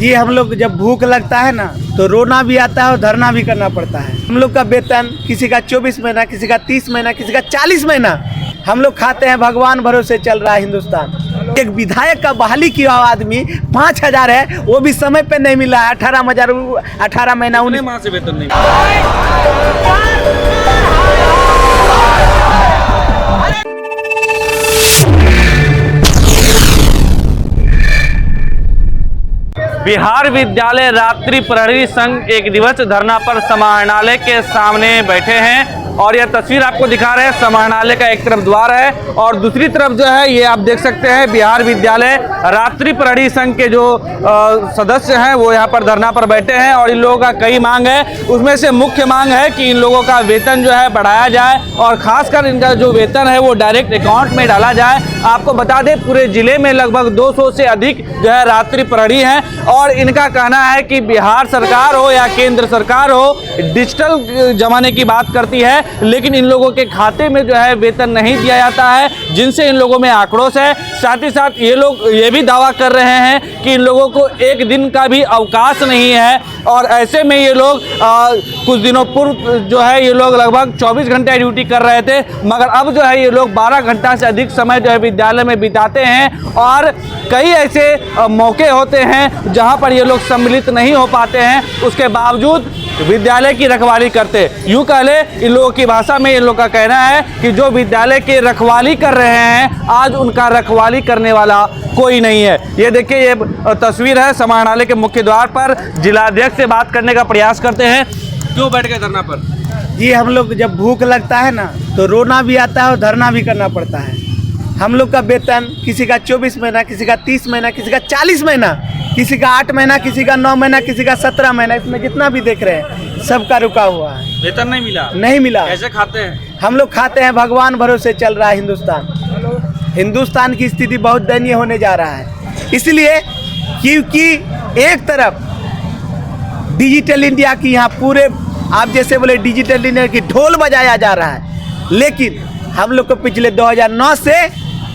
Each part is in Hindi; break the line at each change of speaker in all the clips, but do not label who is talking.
जी हम लोग जब भूख लगता है ना तो रोना भी आता है और धरना भी करना पड़ता है। हम लोग का वेतन किसी का 24 महीना, किसी का 30 महीना, किसी का 40 महीना हम लोग खाते हैं। भगवान भरोसे चल रहा है हिंदुस्तान। एक विधायक का बहाली किया हुआ आदमी 5000 है, वो भी समय पे नहीं मिला है। 18 महीना 19
माह से वेतन नहीं मिला। बिहार विद्यालय रात्रि प्रहरी संघ एक दिवसीय धरना पर समाहरणालय के सामने बैठे हैं और यह तस्वीर आपको दिखा रहे हैं। समाहरणालय का एक तरफ द्वार है और दूसरी तरफ जो है ये आप देख सकते हैं बिहार विद्यालय रात्रि प्रहरी संघ के जो सदस्य हैं वो यहाँ पर धरना पर बैठे हैं और इन लोगों का कई मांग है। उसमें से मुख्य मांग है कि इन लोगों का वेतन जो है बढ़ाया जाए और खासकर इनका जो वेतन है वो डायरेक्ट अकाउंट में डाला जाए। आपको बता दें पूरे जिले में लगभग 200 से अधिक जो है रात्रि प्रहरी हैं और इनका कहना है कि बिहार सरकार हो या केंद्र सरकार हो डिजिटल जमाने की बात करती है, लेकिन इन लोगों के खाते में जो है वेतन नहीं दिया जाता है, जिनसे इन लोगों में आक्रोश है। साथ ही साथ ये लोग ये भी दावा कर रहे हैं कि इन लोगों को एक दिन का भी अवकाश नहीं है और ऐसे में ये लोग कुछ दिनों पूर्व जो है ये लोग लगभग 24 घंटे ड्यूटी कर रहे थे, मगर अब जो है ये लोग 12 घंटा से अधिक समय जो है विद्यालय में बिताते हैं और कई ऐसे मौके होते हैं जहां पर ये लोग सम्मिलित नहीं हो पाते हैं, उसके बावजूद विद्यालय की रखवाली करते। यूँ कह ले इन लोगों की भाषा में इन लोगों का कहना है कि जो विद्यालय की रखवाली कर रहे हैं आज उनका रखवाली करने वाला कोई नहीं है। ये देखिए ये तस्वीर है समाहरणालय के मुख्य द्वार पर। जिलाध्यक्ष से बात करने का प्रयास करते हैं। क्यों बैठ गए धरना पर?
जी हम लोग जब भूख लगता है ना तो रोना भी आता है और धरना भी करना पड़ता है। हम लोग का वेतन किसी का 24 महीना, किसी का 30 महीना, किसी का 40 महीना, किसी का 8 महीना, किसी का 9 महीना, किसी का 17 महीना, इसमें जितना भी देख रहे हैं सबका रुका हुआ है।
वेतन नहीं मिला?
नहीं मिला।
कैसे खाते हैं?
हम लोग खाते हैं। भगवान भरोसे चल रहा है हिंदुस्तान। हिंदुस्तान की स्थिति बहुत दयनीय होने जा रहा है, इसलिए क्योंकि एक तरफ डिजिटल इंडिया की यहाँ पूरे आप जैसे बोले डिजिटल इंडिया की ढोल बजाया जा रहा है, लेकिन हम लोग को पिछले 2009 से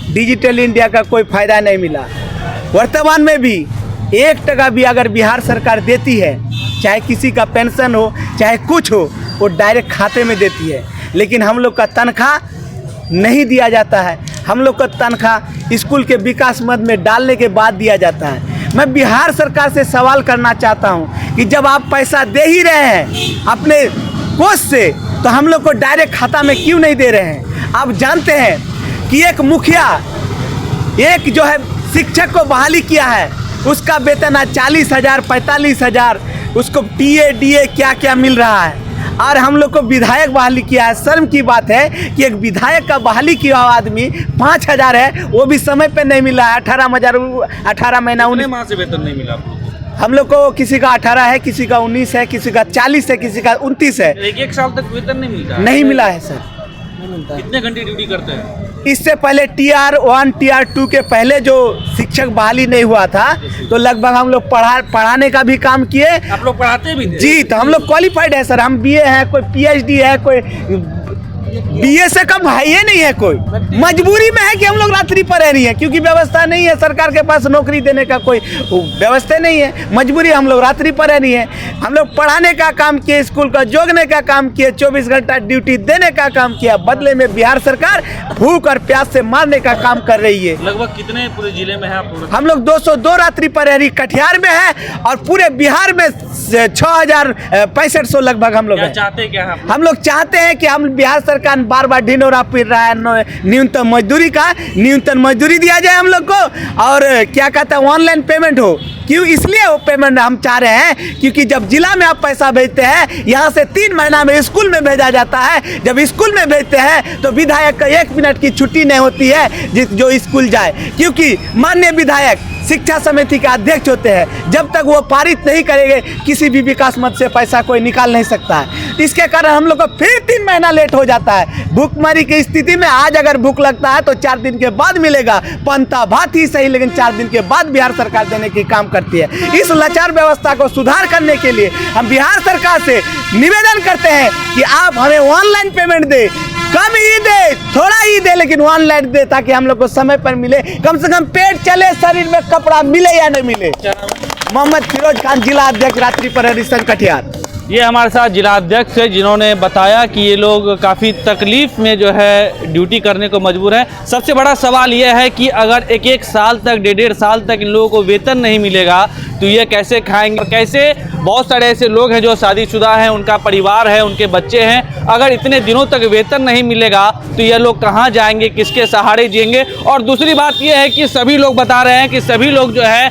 डिजिटल इंडिया का कोई फायदा नहीं मिला। वर्तमान में भी 1 टका भी अगर बिहार सरकार देती है, चाहे किसी का पेंशन हो चाहे कुछ हो, वो डायरेक्ट खाते में देती है, लेकिन हम लोग का तनख्वाह नहीं दिया जाता है। हम लोग का तनख्वाह स्कूल के विकास मद में डालने के बाद दिया जाता है। मैं बिहार सरकार से सवाल करना चाहता हूं कि जब आप पैसा दे ही रहे हैं अपने कोष से, तो हम लोग को डायरेक्ट खाता में क्यों नहीं दे रहे हैं? आप जानते हैं कि एक मुखिया एक जो है शिक्षक को बहाली किया है, उसका वेतन आज 40,000 45,000, उसको टीए डीए क्या क्या मिल रहा है, और हम लोग को विधायक बहाली किया है। शर्म की बात है कि एक विधायक का बहाली किया हुआ आदमी 5000 है, वो भी समय पे नहीं मिला है। 18 महीना 19
माह से वेतन नहीं मिला?
हम लोग को किसी का 18 है, किसी का 19 है, किसी का 40 है, किसी का 29 है।
एक साल तक वेतन नहीं मिलता?
नहीं मिला है सर।
कितने घंटे ड्यूटी करते हैं?
इससे पहले TR1 TR2 के पहले जो शिक्षक बहाली नहीं हुआ था तो लगभग हम लोग पढ़ाने का भी काम किए।
आप लोग पढ़ाते भी थे?
जी, तो हम लोग क्वालिफाइड है सर। हम BA है, कोई PhD है, कोई BA से कम है ये नहीं है। कोई मजबूरी में है कि हम लोग रात्रि प्रहरी है, क्योंकि व्यवस्था नहीं है, सरकार के पास नौकरी देने का कोई व्यवस्था नहीं है। मजबूरी हम लोग रात्रि प्रहरी है। हम लोग पढ़ाने का काम किए, स्कूल का जोगने का काम किए, 24 घंटा ड्यूटी देने का काम किया। बदले में बिहार सरकार भूख और प्यास से मारने का काम कर रही है।
लगभग कितने पूरे जिले में है आप?
हम लोग 202 रात्रि प्रहरी कटिहार में है और पूरे बिहार में 6,6500 लगभग हम लोग
चाहते क्या?
हम लोग चाहते हैं कि हम बिहार सरकार बार बार ढिंढोरा पीट रहा है न्यूनतम मजदूरी का, न्यूनतम मजदूरी दिया जाए हम लोग को, और क्या कहता है ऑनलाइन पेमेंट हो। क्यों? इसलिए वो पेमेंट हम चाह रहे हैं क्योंकि जब जिला में आप पैसा भेजते हैं, यहाँ से 3 महीना में स्कूल में भेजा जाता है। जब स्कूल में भेजते हैं तो विधायक का 1 मिनट की छुट्टी नहीं होती है जो स्कूल जाए, क्योंकि माननीय विधायक शिक्षा समिति के अध्यक्ष होते हैं। जब तक वो पारित नहीं करेंगे किसी भी विकास मद से पैसा कोई निकाल नहीं सकता है। इसके कारण हम लोग को फिर 3 महीना लेट हो जाता है। भूखमरी की स्थिति में आज अगर भूख लगता है तो 4 दिन के बाद मिलेगा। पंता भात ही सही, लेकिन 4 दिन के बाद बिहार सरकार देने की काम करती है। इस लाचार व्यवस्था को सुधार करने के लिए हम बिहार सरकार से निवेदन करते हैं कि आप हमें ऑनलाइन पेमेंट दे, कम ही दे, थोड़ा ही दे, लेकिन ऑनलाइन दे, ताकि हम लोग को समय पर मिले, कम से कम पेट चले, शरीर में कपड़ा मिले या नहीं मिले। मोहम्मद फिरोज खान, जिला अध्यक्ष रात्रि प्रहरी संघ कटिहार।
ये हमारे साथ जिला अध्यक्ष है जिन्होंने बताया कि ये लोग काफ़ी तकलीफ में जो है ड्यूटी करने को मजबूर हैं। सबसे बड़ा सवाल ये है कि अगर एक एक साल तक, डेढ़ साल तक इन लोगों को वेतन नहीं मिलेगा तो ये कैसे खाएंगे, कैसे। बहुत सारे ऐसे लोग हैं जो शादीशुदा हैं, उनका परिवार है, उनके बच्चे हैं। अगर इतने दिनों तक वेतन नहीं मिलेगा तो ये लोग कहाँ जाएंगे, किसके सहारे जिएंगे। और दूसरी बात ये है कि सभी लोग बता रहे हैं कि सभी लोग जो है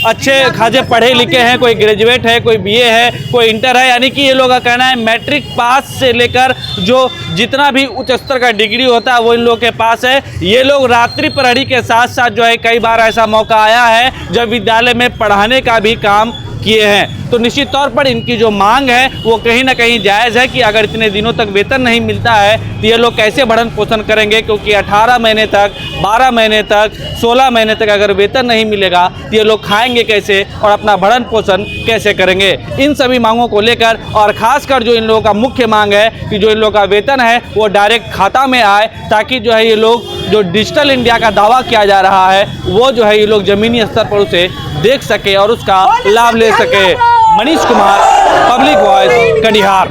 अच्छे खासे पढ़े लिखे हैं, कोई ग्रेजुएट है, कोई बीए है, कोई इंटर है, यानी कि ये लोगों का कहना है मैट्रिक पास से लेकर जो जितना भी उच्च स्तर का डिग्री होता है वो इन लोगों के पास है। ये लोग रात्रि प्रहरी के साथ साथ जो है कई बार ऐसा मौका आया है जब विद्यालय में पढ़ाने का भी काम किए हैं। तो निश्चित तौर पर इनकी जो मांग है वो कहीं ना कहीं जायज़ है कि अगर इतने दिनों तक वेतन नहीं मिलता है तो ये लोग कैसे भरण पोषण करेंगे, क्योंकि 18 महीने तक, 12 महीने तक, 16 महीने तक अगर वेतन नहीं मिलेगा तो ये लोग खाएंगे कैसे और अपना भरण पोषण कैसे करेंगे। इन सभी मांगों को लेकर और ख़ासकर जो इन लोगों का मुख्य मांग है कि जो इन लोगों का वेतन है वो डायरेक्ट खाता में आए, ताकि जो है ये लोग जो डिजिटल इंडिया का दावा किया जा रहा है वो जो है ये लोग ज़मीनी स्तर पर उसे देख सके और उसका लाभ ले सके। Manish Kumar, public voice, Katihar.